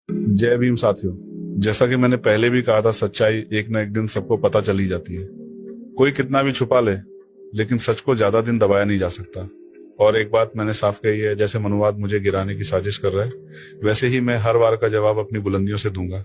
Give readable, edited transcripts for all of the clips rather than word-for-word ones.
जय भीम साथियों। जैसा कि मैंने पहले भी कहा था, सच्चाई एक न एक दिन सबको पता चली जाती है। कोई कितना भी छुपा ले, लेकिन सच को ज्यादा दिन दबाया नहीं जा सकता। और एक बात मैंने साफ कही है, जैसे मनुवाद मुझे गिराने की साजिश कर रहा है, वैसे ही मैं हर बार का जवाब अपनी बुलंदियों से दूंगा।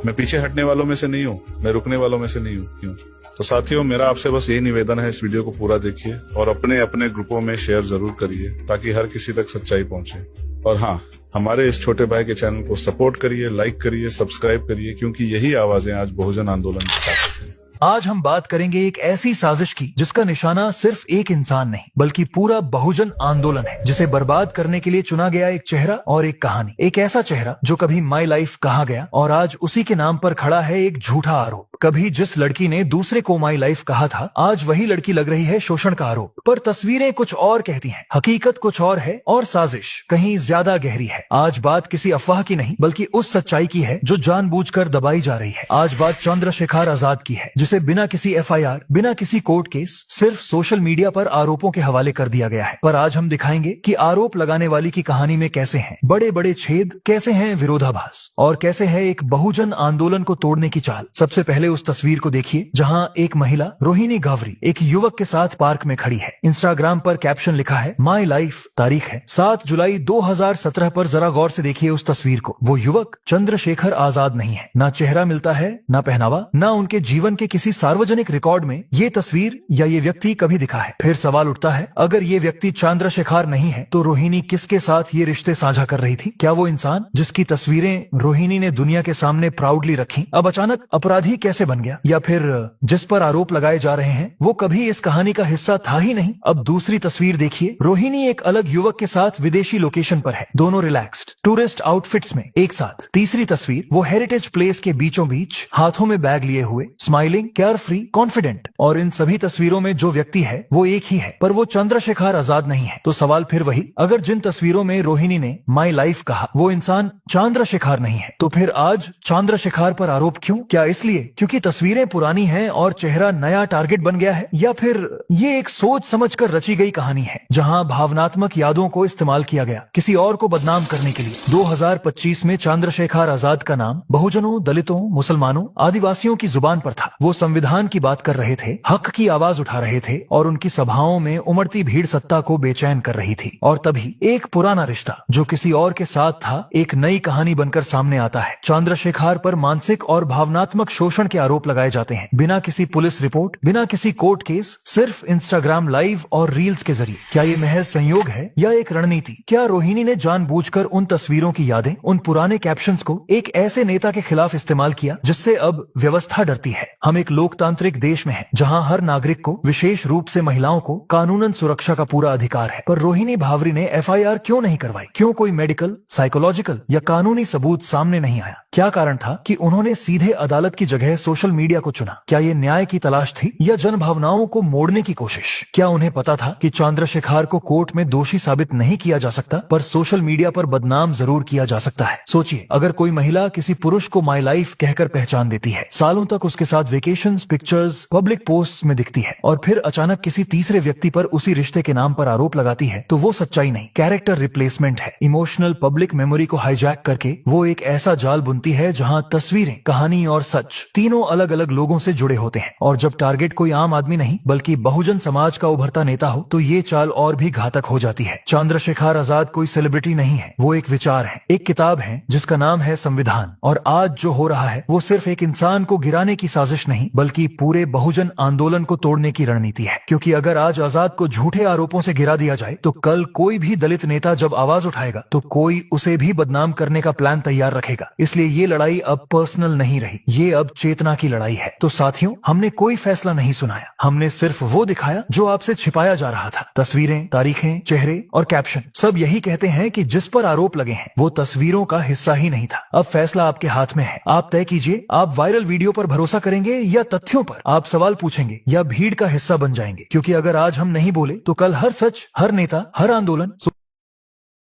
मैं पीछे हटने वालों में से नहीं हूँ, मैं रुकने वालों में से नहीं हूँ। क्यों? तो साथियों, मेरा आपसे बस यही निवेदन है, इस वीडियो को पूरा देखिए और अपने अपने ग्रुपों में शेयर जरूर करिए, ताकि हर किसी तक सच्चाई पहुंचे। और हाँ, हमारे इस छोटे भाई के चैनल को सपोर्ट करिए, लाइक करिए, सब्सक्राइब करिए, क्योंकि यही आवाजें आज बहुजन आंदोलन की ताकत है। आज हम बात करेंगे एक ऐसी साजिश की जिसका निशाना सिर्फ एक इंसान नहीं बल्कि पूरा बहुजन आंदोलन है, जिसे बर्बाद करने के लिए चुना गया एक चेहरा और एक कहानी। एक ऐसा चेहरा जो कभी माई लाइफ कहा गया और आज उसी के नाम पर खड़ा है एक झूठा आरोप। कभी जिस लड़की ने दूसरे को माई लाइफ कहा था, आज वही लड़की लग रही है शोषण का आरोप। पर तस्वीरें कुछ और कहती हैं, हकीकत कुछ और है और साजिश कहीं ज्यादा गहरी है। आज बात किसी अफवाह की नहीं बल्कि उस सच्चाई की है जो जानबूझकर दबाई जा रही है। आज बात चंद्रशेखर आजाद की है, जिसे बिना किसी एफआईआर, बिना किसी कोर्ट केस, सिर्फ सोशल मीडिया पर आरोपों के हवाले कर दिया गया है। पर आज हम दिखाएंगे कि आरोप लगाने वाली की कहानी में कैसे हैं बड़े बड़े छेद, कैसे हैं विरोधाभास और कैसे है एक बहुजन आंदोलन को तोड़ने की चाल। सबसे पहले उस तस्वीर को देखिए जहां एक महिला रोहिणी गावरी एक युवक के साथ पार्क में खड़ी है। इंस्टाग्राम पर कैप्शन लिखा है माई लाइफ, तारीख है 7 जुलाई 2017 पर। जरा गौर से देखिए उस तस्वीर को। वो युवक चंद्रशेखर आजाद नहीं है। ना चेहरा मिलता है, ना पहनावा, ना उनके जीवन के किसी सार्वजनिक रिकॉर्ड में ये तस्वीर या ये व्यक्ति कभी दिखा है। फिर सवाल उठता है, अगर ये व्यक्ति चंद्रशेखर नहीं है तो रोहिणी किसके साथ ये रिश्ते साझा कर रही थी? क्या वो इंसान जिसकी तस्वीरें रोहिणी ने दुनिया के सामने प्राउडली रखी अब अचानक अपराधी कैसे बन गया? या फिर जिस पर आरोप लगाए जा रहे हैं वो कभी इस कहानी का हिस्सा था ही नहीं? अब दूसरी तस्वीर देखिए। रोहिणी एक अलग युवक के साथ विदेशी लोकेशन पर है, दोनों रिलैक्स्ड टूरिस्ट आउटफिट्स में एक साथ। तीसरी तस्वीर, वो हेरिटेज प्लेस के बीचों बीच हाथों में बैग लिए हुए, स्माइलिंग, केयर फ्री, कॉन्फिडेंट। और इन सभी तस्वीरों में जो व्यक्ति है वो एक ही है, पर वो चंद्रशेखर आजाद नहीं है। तो सवाल फिर वही, अगर जिन तस्वीरों में रोहिणी ने माई लाइफ कहा वो इंसान चंद्रशेखर नहीं है, तो फिर आज चंद्रशेखर पर आरोप क्यों? क्या इसलिए क्योंकि तस्वीरें पुरानी हैं और चेहरा नया टारगेट बन गया है? या फिर ये एक सोच समझकर रची गई कहानी है जहां भावनात्मक यादों को इस्तेमाल किया गया किसी और को बदनाम करने के लिए? 2025 में चंद्रशेखर आजाद का नाम बहुजनों, दलितों, मुसलमानों, आदिवासियों की जुबान पर था। वो संविधान की बात कर रहे थे, हक की आवाज उठा रहे थे और उनकी सभाओं में उमड़ती भीड़ सत्ता को बेचैन कर रही थी। और तभी एक पुराना रिश्ता जो किसी और के साथ था, एक नई कहानी बनकर सामने आता है। चंद्रशेखर पर मानसिक और भावनात्मक शोषण के आरोप लगाए जाते हैं, बिना किसी पुलिस रिपोर्ट, बिना किसी कोर्ट केस, सिर्फ इंस्टाग्राम लाइव और रील्स के जरिए। क्या ये महज संयोग है या एक रणनीति? क्या रोहिणी ने जानबूझकर उन तस्वीरों की यादें, उन पुराने कैप्शंस को एक ऐसे नेता के खिलाफ इस्तेमाल किया जिससे अब व्यवस्था डरती है? हम एक लोकतांत्रिक देश में हैं, जहां हर नागरिक को, विशेष रूप से महिलाओं को, कानूनन सुरक्षा का पूरा अधिकार है। पर रोहिणी भावरी ने एफआईआर क्यों नहीं करवाई? क्यों कोई मेडिकल, साइकोलॉजिकल या कानूनी सबूत सामने नहीं आया? क्या कारण था कि उन्होंने सीधे अदालत की जगह सोशल मीडिया को चुना? क्या ये न्याय की तलाश थी या जन भावनाओं को मोड़ने की कोशिश? क्या उन्हें पता था कि चंद्रशेखर को कोर्ट में दोषी साबित नहीं किया जा सकता, पर सोशल मीडिया पर बदनाम जरूर किया जा सकता है? सोचिए, अगर कोई महिला किसी पुरुष को माई लाइफ कहकर पहचान देती है, सालों तक उसके साथ वेकेशंस, पिक्चर्स, पब्लिक पोस्ट्स में दिखती है और फिर अचानक किसी तीसरे व्यक्ति पर उसी रिश्ते के नाम पर आरोप लगाती है, तो वो सच्चाई नहीं, कैरेक्टर रिप्लेसमेंट है। इमोशनल पब्लिक मेमोरी को हाईजैक करके वो एक ऐसा जाल बुनती है जहां तस्वीरें, कहानी और सच तीनों अलग अलग लोगों से जुड़े होते हैं। और जब टारगेट कोई आम आदमी नहीं बल्कि बहुजन समाज का उभरता नेता हो, तो ये चाल और भी घातक हो जाती है। चंद्रशेखर आजाद कोई सेलिब्रिटी नहीं है, वो एक विचार है, एक किताब है जिसका नाम है संविधान। और आज जो हो रहा है वो सिर्फ एक इंसान को गिराने की साजिश नहीं बल्कि पूरे बहुजन आंदोलन को तोड़ने की रणनीति है। क्योंकि अगर आज आजाद को झूठे आरोपों से गिरा दिया जाए, तो कल कोई भी दलित नेता जब आवाज उठाएगा तो कोई उसे भी बदनाम करने का प्लान तैयार रखेगा। इसलिए ये लड़ाई अब पर्सनल नहीं रही, ये अब चेतना की लड़ाई है। तो साथियों, हमने कोई फैसला नहीं सुनाया, हमने सिर्फ वो दिखाया जो आपसे छिपाया जा रहा था। तस्वीरें, तारीखें, चेहरे और कैप्शन सब यही कहते हैं कि जिस पर आरोप लगे हैं वो तस्वीरों का हिस्सा ही नहीं था। अब फैसला आपके हाथ में है, आप तय कीजिए, आप वायरल वीडियो पर भरोसा करेंगे या तथ्यों पर? आप सवाल पूछेंगे या भीड़ का हिस्सा बन जाएंगे? क्योंकि अगर आज हम नहीं बोले तो कल हर सच, हर नेता, हर आंदोलन